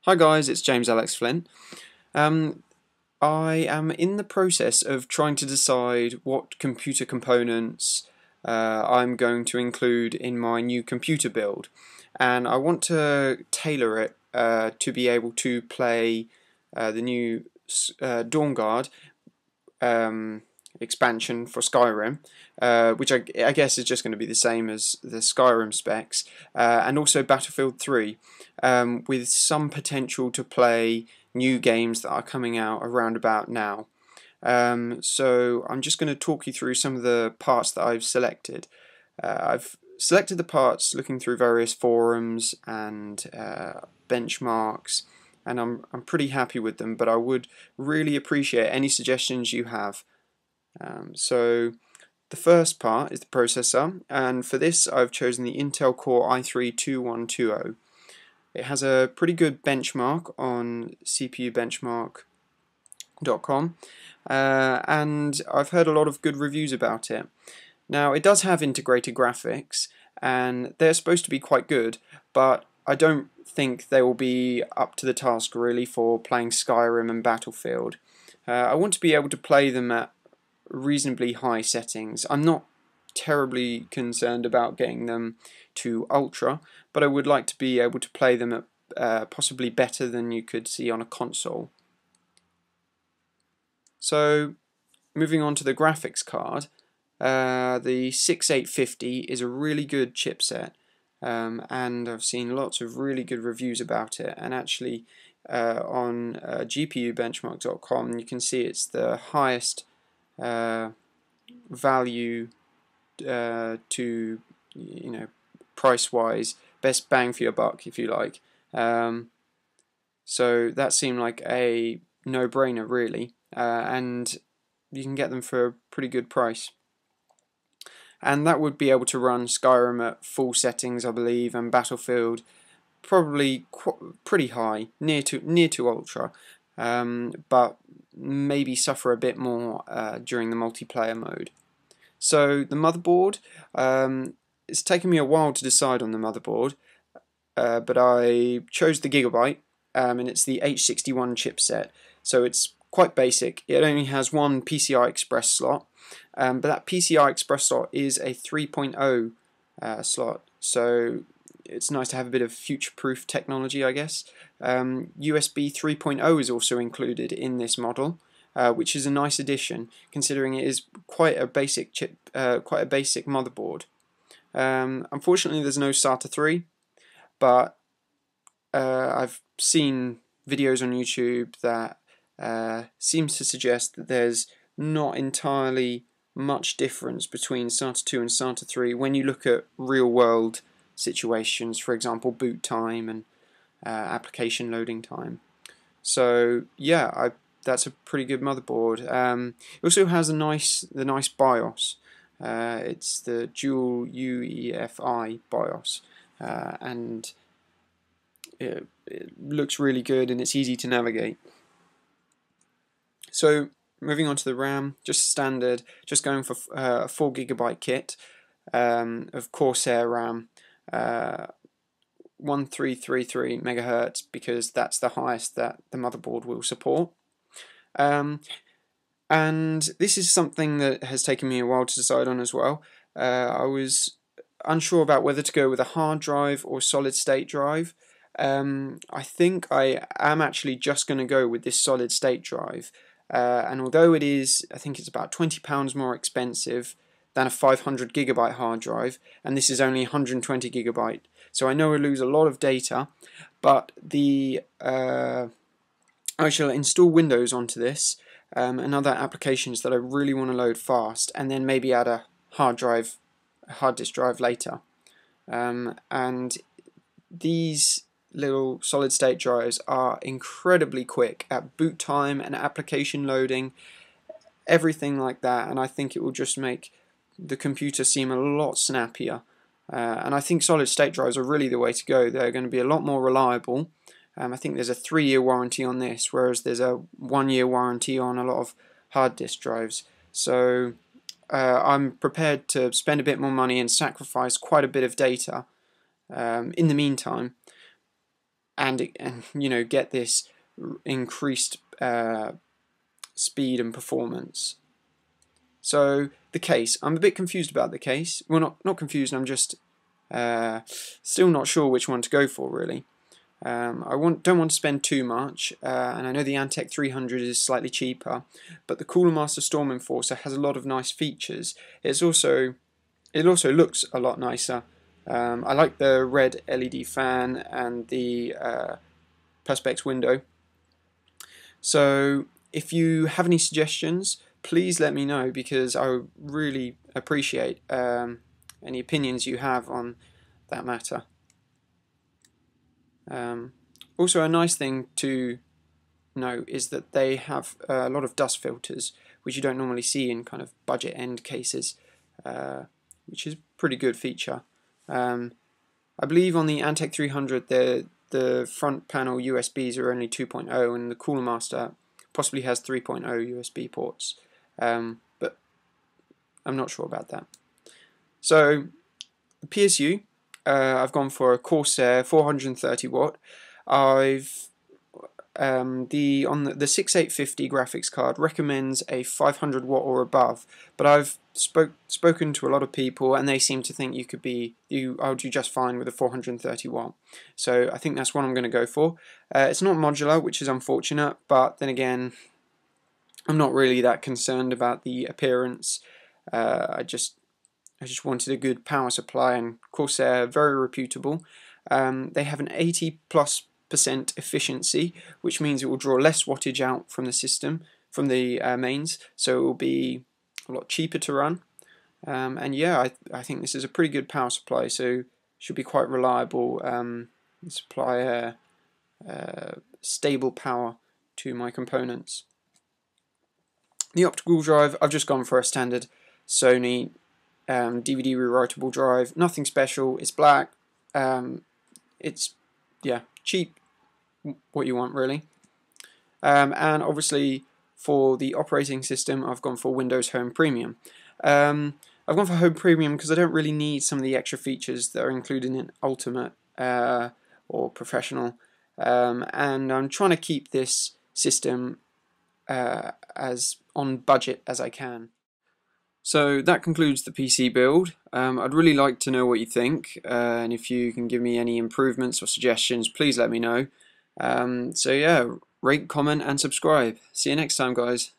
Hi guys, it's James Alex Flynn. I am in the process of trying to decide what computer components I'm going to include in my new computer build, and I want to tailor it to be able to play the new Dawnguard expansion for Skyrim, which I guess is just going to be the same as the Skyrim specs, and also Battlefield 3, with some potential to play new games that are coming out around about now. So I'm just going to talk you through some of the parts that I've selected. I've selected the parts looking through various forums and benchmarks, and I'm pretty happy with them, but I would really appreciate any suggestions you have. So the first part is the processor, and for this I've chosen the Intel Core i3-2120. It has a pretty good benchmark on cpubenchmark.com, and I've heard a lot of good reviews about it. Now, it does have integrated graphics, and they're supposed to be quite good, but I don't think they will be up to the task really for playing Skyrim and Battlefield. I want to be able to play them at reasonably high settings. I'm not terribly concerned about getting them to ultra, but I would like to be able to play them at possibly better than you could see on a console. So moving on to the graphics card, the 6850 is a really good chipset, and I've seen lots of really good reviews about it, and actually on GPUbenchmark.com you can see it's the highest value to, price-wise, best bang for your buck, if you like. So that seemed like a no-brainer, really, and you can get them for a pretty good price. And that would be able to run Skyrim at full settings, I believe, and Battlefield probably pretty high, near to ultra, but maybe suffer a bit more during the multiplayer mode. So the motherboard, it's taken me a while to decide on the motherboard, but I chose the Gigabyte, and it's the H61 chipset. So it's quite basic. It only has one PCI Express slot, but that PCI Express slot is a 3.0 slot, so it's nice to have a bit of future-proof technology, I guess. USB 3.0 is also included in this model, which is a nice addition, considering it is quite a basic chip, quite a basic motherboard. Unfortunately, there's no SATA 3, but I've seen videos on YouTube that seems to suggest that there's not entirely much difference between SATA 2 and SATA 3 when you look at real-world situations, for example, boot time and application loading time. So yeah, that's a pretty good motherboard. It also has the nice BIOS. It's the dual UEFI BIOS, and it looks really good and it's easy to navigate. So moving on to the RAM, just standard, just going for a 4GB kit of Corsair RAM, 1333 MHz, because that's the highest that the motherboard will support. And this is something that has taken me a while to decide on as well. I was unsure about whether to go with a hard drive or solid state drive. I think I am actually just going to go with this solid state drive, and although it is, I think it's about £20 more expensive than a 500GB hard drive, and this is only 120GB, so I know I lose a lot of data, but I shall install Windows onto this, and other applications that I really want to load fast, and then maybe add a hard disk drive later. And these little solid state drives are incredibly quick at boot time and application loading, everything like that, and I think it will just make the computer seem a lot snappier. And I think solid state drives are really the way to go. They're going to be a lot more reliable. I think there's a 3-year warranty on this, whereas there's a 1-year warranty on a lot of hard disk drives. So I'm prepared to spend a bit more money and sacrifice quite a bit of data in the meantime. and you know, get this increased speed and performance. So the case, I'm a bit confused about the case. Well, not confused. I'm just still not sure which one to go for, really. Don't want to spend too much, and I know the Antec 300 is slightly cheaper, but the Cooler Master Storm Enforcer has a lot of nice features. It also looks a lot nicer. I like the red LED fan and the Perspex window. So if you have any suggestions, please let me know, because I would really appreciate any opinions you have on that matter. Also, a nice thing to note is that they have a lot of dust filters, which you don't normally see in kind of budget end cases, which is a pretty good feature. I believe on the Antec 300 the front panel USBs are only 2.0, and the Cooler Master possibly has 3.0 USB ports, but I'm not sure about that. So the PSU, I've gone for a Corsair 430 watt. I've the 6850 graphics card recommends a 500 watt or above, but I've spoken to a lot of people and they seem to think I'll do just fine with a 430 watt. So I think that's what I'm going to go for. It's not modular, which is unfortunate, but then again, I'm not really that concerned about the appearance. I just wanted a good power supply, and Corsair, very reputable. They have an 80+% efficiency, which means it will draw less wattage out from the system, from the mains, so it will be a lot cheaper to run. And yeah, I think this is a pretty good power supply, so should be quite reliable, supply stable power to my components. The optical drive, I've just gone for a standard Sony DVD rewritable drive. Nothing special. It's black. It's cheap. What you want, really. And obviously for the operating system, I've gone for Windows Home Premium. I've gone for Home Premium because I don't really need some of the extra features that are included in Ultimate or Professional, and I'm trying to keep this system as on budget as I can. So that concludes the PC build. I'd really like to know what you think, and if you can give me any improvements or suggestions, please let me know. So yeah, rate, comment and subscribe. See you next time, guys.